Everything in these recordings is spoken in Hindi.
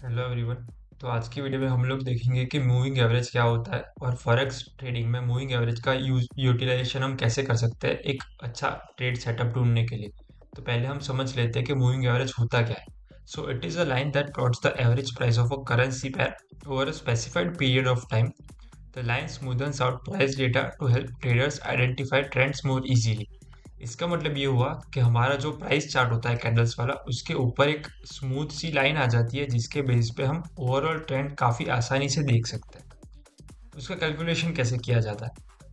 Hello everyone. तो आज की वीडियो में हम लोग देखेंगे कि मूविंग एवरेज क्या होता है और फॉरेक्स ट्रेडिंग में मूविंग एवरेज का यूटिलाइजेशन हम कैसे कर सकते हैं एक अच्छा ट्रेड सेटअप ढूंढने के लिए। तो पहले हम समझ लेते हैं कि मूविंग एवरेज होता क्या है। So it is a line that plots the average price of a currency pair over a specified period of time. The line smoothens out price data to help traders identify trends more easily. इसका मतलब ये हुआ कि हमारा जो प्राइस चार्ट होता है कैंडल्स वाला, उसके ऊपर एक स्मूथ सी लाइन आ जाती है जिसके बेस पे हम ओवरऑल ट्रेंड काफ़ी आसानी से देख सकते हैं। उसका कैलकुलेशन कैसे किया जाता है?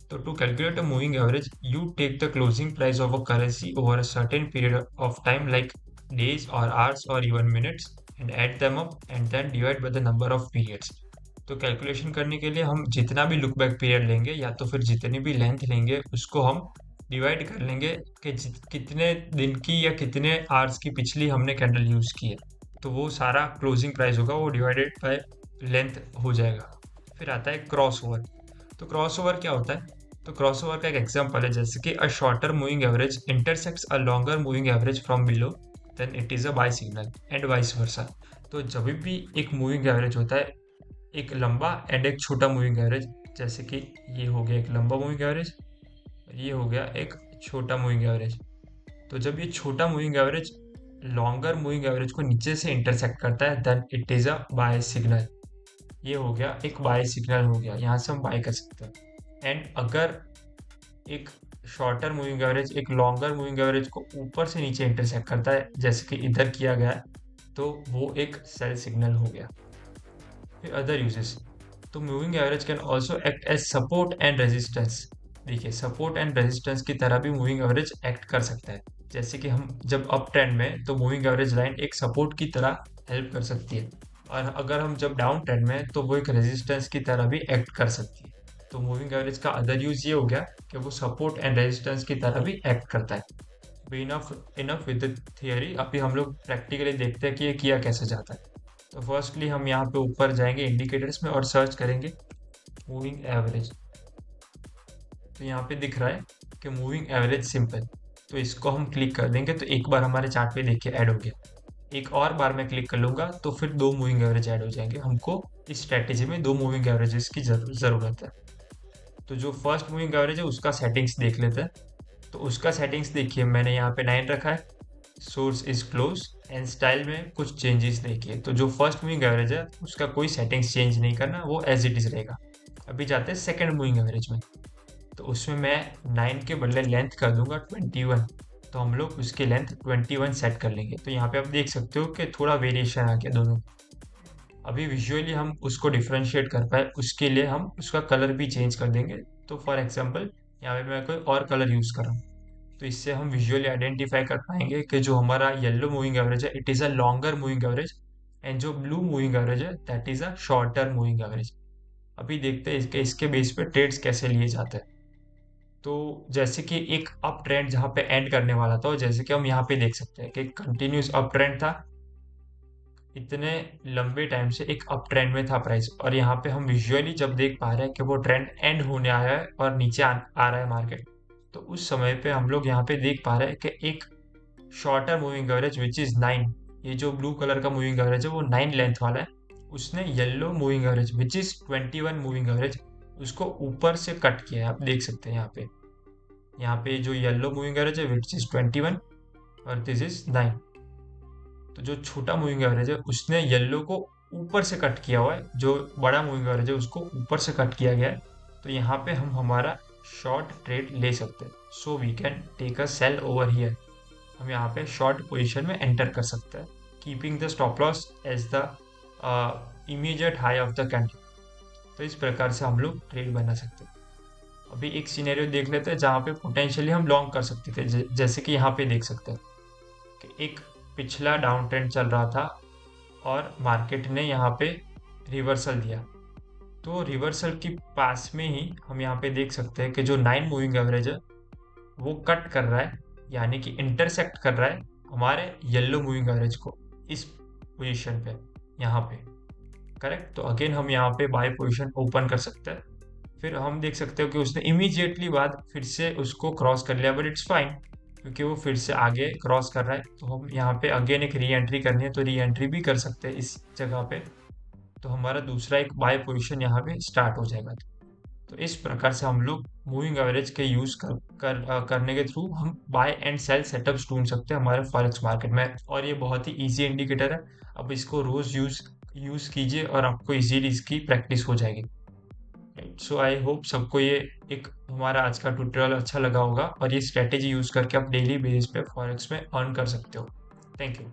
तो to calculate a moving average you take the closing price of a currency over a certain period of time like days और आवर्स और even minutes and add them up and then divide by the number of periods. तो कैलकुलेशन करने के लिए हम जितना भी लुक बैक पीरियड लेंगे या तो फिर जितनी भी लेंथ लेंगे उसको हम डिवाइड कर लेंगे कि कितने दिन की या कितने आवर्स की पिछली हमने कैंडल यूज़ की है। तो वो सारा क्लोजिंग प्राइस होगा वो डिवाइडेड बाय लेंथ हो जाएगा। फिर आता है क्रॉस ओवर। तो क्रॉस ओवर क्या होता है? तो क्रॉस ओवर का एक एग्जांपल है, जैसे कि a shorter moving average intersects a longer moving average from below then it is a buy signal and vice versa. तो जब भी एक मूविंग एवरेज होता है, एक लंबा एंड एक छोटा मूविंग एवरेज, जैसे कि ये हो गया एक लंबा मूविंग एवरेज, ये हो गया एक छोटा मूविंग एवरेज। तो जब ये छोटा moving average longer moving average को नीचे से इंटरसेक्ट करता है then it is a buy signal. ये हो गया एक बाय सिग्नल, हो गया यहाँ से हम बाय कर सकते हैं। एंड अगर एक शॉर्टर मूविंग एवरेज एक लॉन्गर मूविंग एवरेज को ऊपर से नीचे इंटरसेक्ट करता है जैसे कि इधर किया गया है, तो वो एक सेल सिग्नल हो गया। फिर अदर यूजेस। तो moving average can also act as support and resistance. देखिए, सपोर्ट एंड रेजिस्टेंस की तरह भी मूविंग एवरेज एक्ट कर सकता है। जैसे कि हम जब अप ट्रेंड में, तो मूविंग एवरेज लाइन एक सपोर्ट की तरह हेल्प कर सकती है, और अगर हम जब डाउन ट्रेंड में तो वो एक रेजिस्टेंस की तरह भी एक्ट कर सकती है। तो मूविंग एवरेज का अदर यूज ये हो गया कि वो सपोर्ट एंड रेजिस्टेंस की तरह भी एक्ट करता है। इनफ इनफ विद थियरी, अभी हम लोग प्रैक्टिकली देखते हैं कि ये किया कैसे जाता है। तो फर्स्टली हम यहाँ पे ऊपर जाएंगे इंडिकेटर्स में और सर्च करेंगे मूविंग एवरेज। तो यहाँ पे दिख रहा है कि मूविंग एवरेज सिंपल। तो इसको हम क्लिक कर देंगे तो एक बार हमारे चार्ट पे देखिए ऐड हो गया। एक और बार मैं क्लिक कर लूंगा तो फिर दो मूविंग एवरेज ऐड हो जाएंगे। हमको इस स्ट्रेटेजी में दो मूविंग एवरेजेस की जरूरत है। तो जो फर्स्ट मूविंग एवरेज है उसका सेटिंग्स देख लेते हैं। तो उसका सेटिंग्स देखिए, मैंने यहाँ पे 9 रखा है, source is close and style में कुछ चेंजेस देखिए। तो जो फर्स्ट मूविंग एवरेज है उसका कोई सेटिंग्स चेंज नहीं करना, वो एज इट इज रहेगा। अभी जाते हैं सेकंड मूविंग एवरेज में। तो उसमें मैं 9 के बदले लेंथ कर दूंगा 21। तो हम लोग उसकी लेंथ 21 सेट कर लेंगे। तो यहाँ पे आप देख सकते हो कि थोड़ा वेरिएशन आ गया दोनों। अभी विजुअली हम उसको डिफ्रेंशिएट कर पाए उसके लिए हम उसका कलर भी चेंज कर देंगे। तो फॉर एग्जांपल यहाँ पे मैं कोई और कलर यूज़ कर रहा हूँ, तो इससे हम विजुअली आइडेंटिफाई कर पाएंगे कि जो हमारा येलो मूविंग एवरेज है it is a longer moving average, and जो ब्लू मूविंग एवरेज है that is a shorter moving average. अभी देखते हैं इसके इसके बेस पे ट्रेड्स कैसे लिए जाते हैं। तो जैसे कि एक अप ट्रेंड जहाँ पे एंड करने वाला था, और जैसे कि हम यहाँ पे देख सकते हैं कि कंटिन्यूस अप ट्रेंड था, इतने लंबे टाइम से एक अप ट्रेंड में था प्राइस, और यहाँ पे हम विजुअली जब देख पा रहे हैं कि वो ट्रेंड एंड होने आया है और नीचे आ रहा है मार्केट। तो उस समय पे हम लोग यहाँ पे देख पा रहे हैं कि एक shorter moving average which is 9, ये जो ब्लू कलर का मूविंग एवरेज है वो 9 लेंथ वाला है, उसने yellow moving average which is 21 moving average उसको ऊपर से कट किया है। आप देख सकते हैं यहाँ पे जो येलो मूविंग एवरेज है विच इज 21 और दिस इज 9। तो जो छोटा मूविंग एवरेज है उसने येलो को ऊपर से कट किया हुआ है, जो बड़ा मूविंग एवरेज है उसको ऊपर से कट किया गया है। तो यहाँ पे हम हमारा शॉर्ट ट्रेड ले सकते हैं। So we can take a sell over here. हम यहाँ पे शॉर्ट पोजीशन में एंटर कर सकते हैं, keeping the stop loss as the immediate high of the candle. तो इस प्रकार से हम लोग ट्रेड बना सकते हैं। अभी एक सिनेरियो देख लेते हैं जहाँ पे पोटेंशियली हम लॉन्ग कर सकते थे, जैसे कि यहाँ पे देख सकते हैं कि एक पिछला डाउन ट्रेंड चल रहा था और मार्केट ने यहाँ पे रिवर्सल दिया। तो रिवर्सल के पास में ही हम यहाँ पे देख सकते हैं कि जो 9 मूविंग एवरेज है वो कट कर रहा है, यानी कि इंटरसेक्ट कर रहा है हमारे येलो मूविंग एवरेज को इस पोजीशन पे, यहाँ पे। करेक्ट। तो अगेन हम यहाँ पे बाय पोजीशन ओपन कर सकते हैं। फिर हम देख सकते हो कि उसने इमीडिएटली बाद फिर से उसको क्रॉस कर लिया, बट इट्स फाइन। क्योंकि वो फिर से आगे क्रॉस कर रहा है, तो हम यहाँ पे अगेन एक री एंट्री करनी है, तो री एंट्री भी कर सकते हैं इस जगह पे। तो हमारा दूसरा एक बाय पोजीशन यहाँ पे स्टार्ट हो जाएगा। तो इस प्रकार से हम लोग मूविंग एवरेज के यूज करने के थ्रू हम बाय एंड सेल सेटअप्स ढूंढ सकते हैं हमारे फॉरेक्स मार्केट में, और ये बहुत ही इजी इंडिकेटर है। अब इसको रोज यूज यूज कीजिए और आपको इजीली इसकी प्रैक्टिस हो जाएगी। सो आई होप सबको ये एक हमारा आज का ट्यूटोरियल अच्छा लगा होगा, और ये स्ट्रेटेजी यूज करके आप डेली बेसिस पे फॉरेक्स में अर्न कर सकते हो। Thank you.